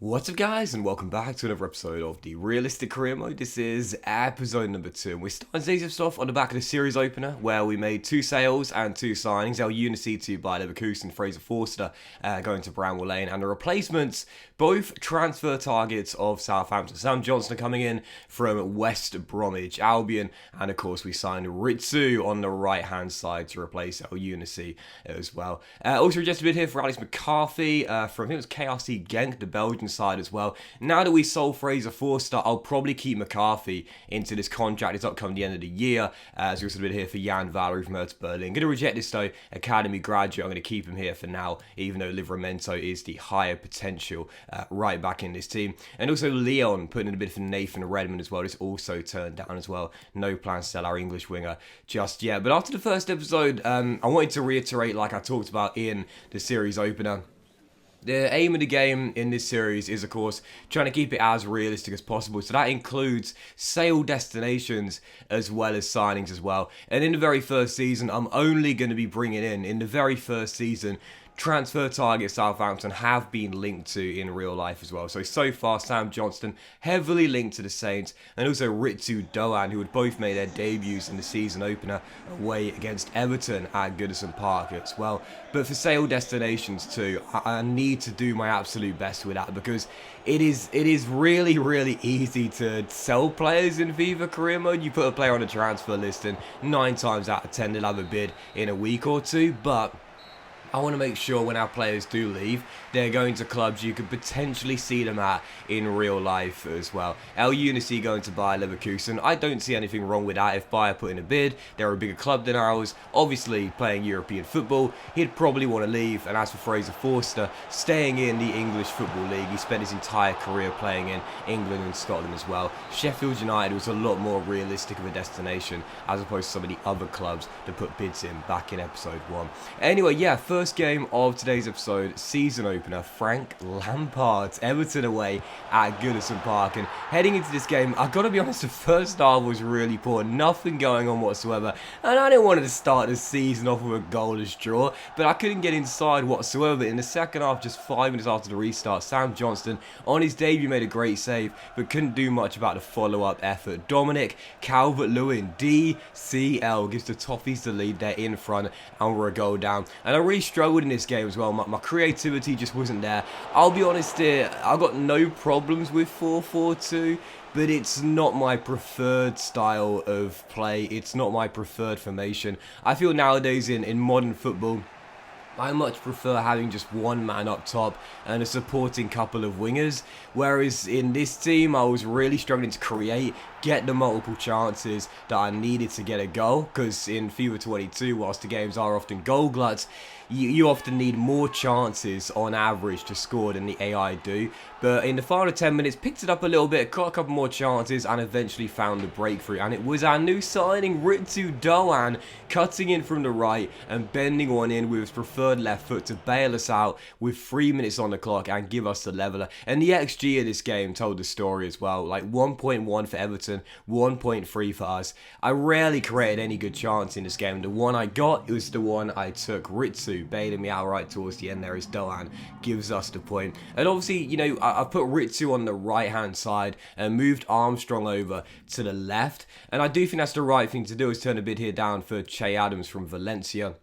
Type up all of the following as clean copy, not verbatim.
What's up guys, and welcome back to another episode of the Realistic Career Mode. This is episode number 2, and we're starting today's stuff on the back of the series opener where we made 2 sales and 2 signings. El Unity to Bayer Leverkusen, Fraser Forster going to Bramwell Lane, and the replacements, both transfer targets of Southampton. Sam Johnson coming in from West Bromwich Albion, and of course we signed Ritsu on the right hand side to replace El Unity as well. Also just a bit here for Alex McCarthy from, I think it was KRC Genk, the Belgian side as well. Now that we sold Fraser Forster, I'll probably keep McCarthy into this contract. It's upcoming the end of the year. As we also did here for Jan Valery from Hertz Berlin. Going to reject this though, academy graduate. I'm going to keep him here for now, even though Livramento is the higher potential right back in this team. And also Leon putting in a bit for Nathan Redmond as well. It's also turned down as well. No plans to sell our English winger just yet. But after the first episode, I wanted to reiterate, like I talked about in the series opener, the aim of the game in this series is, of course, trying to keep it as realistic as possible. So that includes sale destinations as well as signings as well. And in the very first season, I'm only going to be bringing in the very first season, transfer targets Southampton have been linked to in real life as well. So far, Sam Johnston heavily linked to the Saints, and also Ritsu Doan, who had both made their debuts in the season opener away against Everton at Goodison Park as well. But for sale destinations too, I need to do my absolute best with that, because it is really easy to sell players in FIFA career mode. You put a player on a transfer list and 9 times out of 10 they'll have a bid in a week or two, but I want to make sure when our players do leave, they're going to clubs you could potentially see them at in real life as well. El Unity going to Bayer Leverkusen. I don't see anything wrong with that. If Bayer put in a bid, they're a bigger club than ours. Obviously, playing European football, he'd probably want to leave. And as for Fraser Forster, staying in the English Football League, he spent his entire career playing in England and Scotland as well. Sheffield United was a lot more realistic of a destination as opposed to some of the other clubs that put bids in back in episode 1. Anyway, yeah, first game of today's episode, season opener, Frank Lampard, Everton away at Goodison Park. And heading into this game, I've got to be honest, the first half was really poor, nothing going on whatsoever, and I didn't want to start the season off with a goalless draw, but I couldn't get inside whatsoever. In the second half, just 5 minutes after the restart, Sam Johnston on his debut made a great save, but couldn't do much about the follow-up effort. Dominic Calvert-Lewin, DCL, gives the Toffees the lead. They're in front and we're a goal down, and I really struggled in this game as well. My creativity just wasn't there. I'll be honest here, I got no problems with 4-4-2, but it's not my preferred style of play. It's not my preferred formation. I feel nowadays in modern football, I much prefer having just one man up top and a supporting couple of wingers, whereas in this team I was really struggling to get the multiple chances that I needed to get a goal, because in FIFA 22, whilst the games are often goal gluts, you often need more chances on average to score than the AI do. But in the final 10 minutes, picked it up a little bit, got a couple more chances, and eventually found the breakthrough. And it was our new signing, Ritsu Doan, cutting in from the right and bending one in with his preferred left foot to bail us out with 3 minutes on the clock and give us the leveller. And the XG of this game told the story as well, like 1.1 for Everton, 1.3 for us. I rarely created any good chance in this game. The one I got, it was the one I took. Ritsu bailing me out right towards the end there as Doan gives us the point. And obviously, you know, I put Ritsu on the right hand side and moved Armstrong over to the left, and I do think that's the right thing to do, is turn a bid here down for Che Adams from Valencia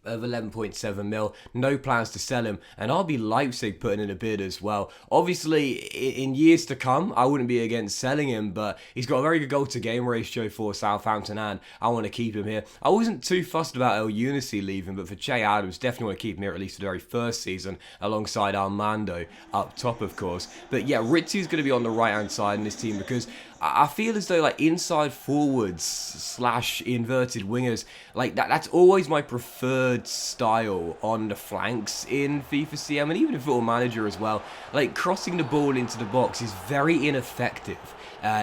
of 11.7 mil. No plans to sell him, and RB Leipzig putting in a bid as well. Obviously, in years to come, I wouldn't be against selling him, but he's got a very good goal to game ratio for Southampton, and I want to keep him here. I wasn't too fussed about El Unity leaving, but for Che Adams, definitely want to keep him here at least for the very first season, alongside Armando up top, of course. But yeah, Ritsu's going to be on the right hand side in this team, because I feel as though like inside forwards slash inverted wingers, like that's always my preferred style on the flanks in FIFA CM and even in Football Manager as well. Like crossing the ball into the box is very ineffective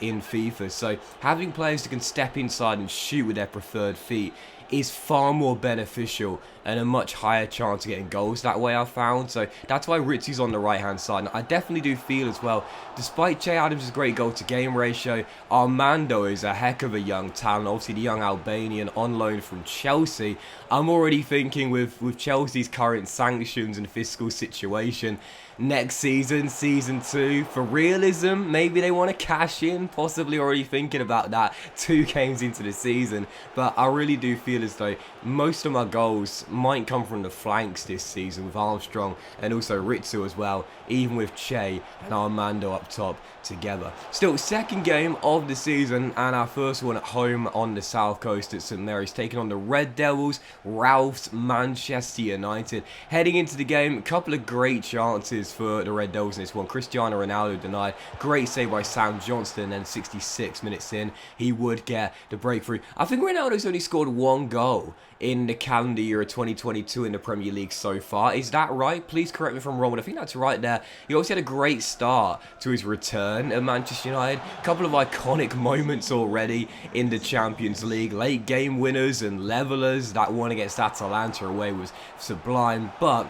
in FIFA. So having players who can step inside and shoot with their preferred feet is far more beneficial and a much higher chance of getting goals that way, I've found. So that's why Ritsu's on the right hand side. And I definitely do feel as well, despite Che Adams' great goal to game ratio, Armando is a heck of a young talent. Obviously the young Albanian on loan from Chelsea. I'm already thinking with Chelsea's current sanctions and fiscal situation, next season, season 2, for realism, maybe they want to cash in, possibly already thinking about that 2 games into the season. But I really do feel as though most of my goals might come from the flanks this season with Armstrong and also Ritsu as well, even with Che and Armando up top together. Still, second game of the season and our first one at home on the south coast at St Mary's, taking on the Red Devils, Ralph's Manchester United. Heading into the game, a couple of great chances for the Red Devils in this one. Cristiano Ronaldo denied, great save by Sam Johnston, and then 66 minutes in, he would get the breakthrough. I think Ronaldo's only scored 1 goal in the calendar year of 2022 in the Premier League so far. Is that right? Please correct me if I'm wrong, but I think that's right there. He also had a great start to his return at Manchester United. A couple of iconic moments already in the Champions League. Late game winners and levelers. That one against Atalanta away was sublime. But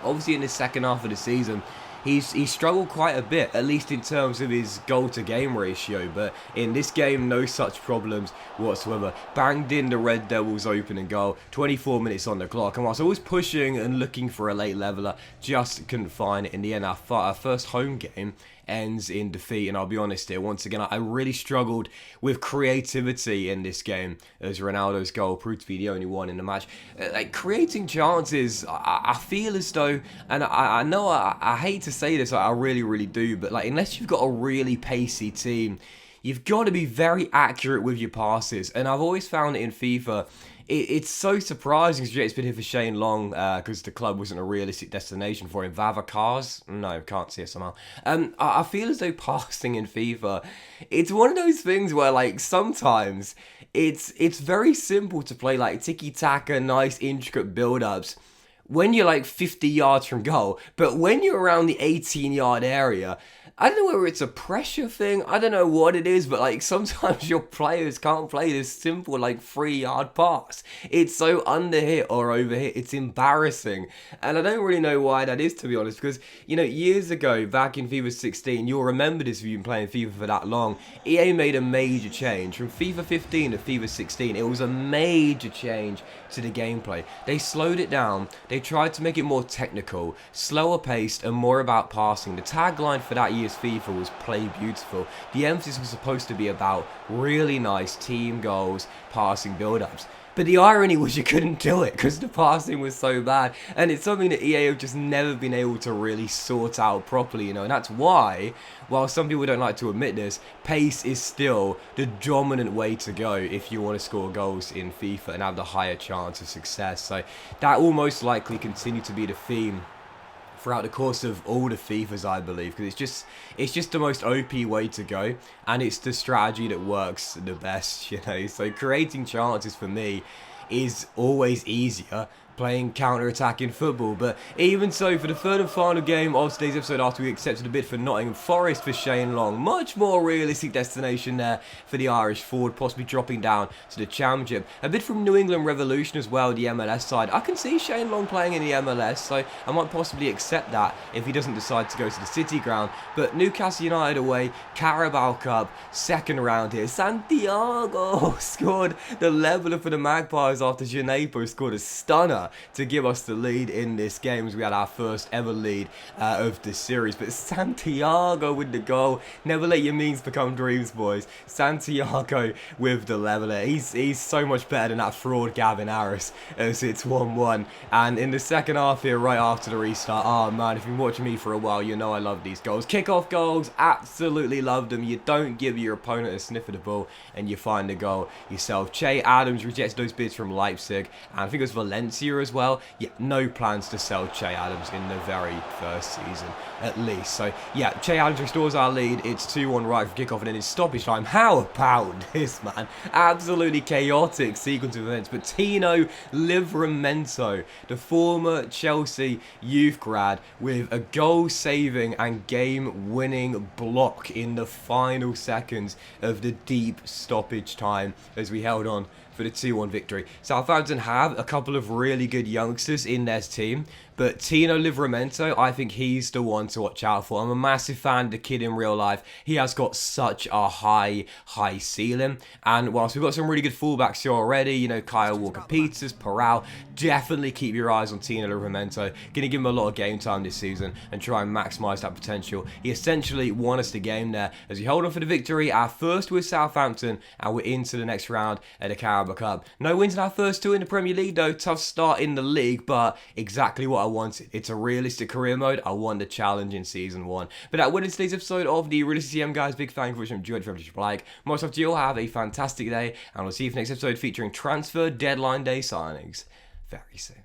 obviously in the second half of the season, he's struggled quite a bit, at least in terms of his goal-to-game ratio. But in this game, no such problems whatsoever. Banged in the Red Devils' opening goal, 24 minutes on the clock. And whilst I was pushing and looking for a late leveler, just couldn't find it in the end. Our first home game ends in defeat, and I'll be honest here, once again, I really struggled with creativity in this game, as Ronaldo's goal proved to be the only one in the match. Like, creating chances, I feel as though, and I know I hate to say this, I really do, but like, unless you've got a really pacey team, you've got to be very accurate with your passes. And I've always found it in FIFA, it's so surprising, because it's been here for Shane Long, because the club wasn't a realistic destination for him. Vava Cars? No, can't see it somehow. I feel as though passing in FIFA, it's one of those things where, like, sometimes it's very simple to play, like, tiki-taka, nice, intricate build-ups when you're, like, 50 yards from goal. But when you're around the 18-yard area, I don't know whether it's a pressure thing, I don't know what it is, but like sometimes your players can't play this simple like 3-yard pass. It's so under-hit or overhit, it's embarrassing. And I don't really know why that is, to be honest, because, you know, years ago, back in FIFA 16, you'll remember this if you've been playing FIFA for that long, EA made a major change. From FIFA 15 to FIFA 16, it was a major change to the gameplay. They slowed it down, they tried to make it more technical, slower paced, and more about passing. The tagline for that year's FIFA was play beautiful. The emphasis was supposed to be about really nice team goals, passing build-ups. But the irony was you couldn't do it because the passing was so bad. And it's something that EA have just never been able to really sort out properly, you know. And that's why, while some people don't like to admit this, pace is still the dominant way to go if you want to score goals in FIFA and have the higher chance of success. So that will most likely continue to be the theme throughout the course of all the FIFAs, I believe, because it's just the most OP way to go, and it's the strategy that works the best, you know. So creating chances for me is always easier playing counter-attacking football. But even so, for the third and final game of today's episode, after we accepted a bid for Nottingham Forest for Shane Long, much more realistic destination there for the Irish forward, possibly dropping down to the Championship. A bid from New England Revolution as well, the MLS side. I can see Shane Long playing in the MLS, so I might possibly accept that if he doesn't decide to go to the City ground. But Newcastle United away, Carabao Cup, second round here. Santiago scored the leveller for the Magpies after Janepo scored a stunner to give us the lead in this game, as we had our first ever lead of the series. But Santiago with the goal. Never let your means become dreams, boys. Santiago with the leveller. He's so much better than that fraud Gavin Harris, as it's 1-1. And in the second half here, right after the restart, oh man, if you've been watching me for a while, you know I love these goals. Kick-off goals, absolutely love them. You don't give your opponent a sniff of the ball and you find the goal yourself. Che Adams rejects those bids from Leipzig, and I think it was Valencia as well. Yeah, no plans to sell Che Adams in the very first season, at least. So yeah, Che Adams restores our lead. It's 2-1 right for kickoff, and then it's stoppage time. How about this, man? Absolutely chaotic sequence of events. But Tino Livramento, the former Chelsea youth grad, with a goal-saving and game-winning block in the final seconds of the deep stoppage time, as we held on for the 2-1 victory. Southampton have a couple of really good youngsters in their team, But Tino Livramento, I think he's the one to watch out for. I'm a massive fan of the kid in real life. He has got such a high ceiling. And whilst we've got some really good fullbacks here already, you know, Kyle Walker-Peters, Paral, definitely keep your eyes on Tino Livramento. Going to give him a lot of game time this season and try and maximise that potential. He essentially won us the game there as we hold on for the victory, our first with Southampton, and we're into the next round at the Carabao Cup. No wins in our first two in the Premier League though. Tough start in the league, but exactly what I wanted. It's a realistic career mode. I want the challenge in season 1. But that would end today's episode of the Realistic CM, guys. Big thank you for watching. Enjoyed it. Like, most of you all have a fantastic day, and we'll see you for the next episode featuring transfer deadline day signings very soon.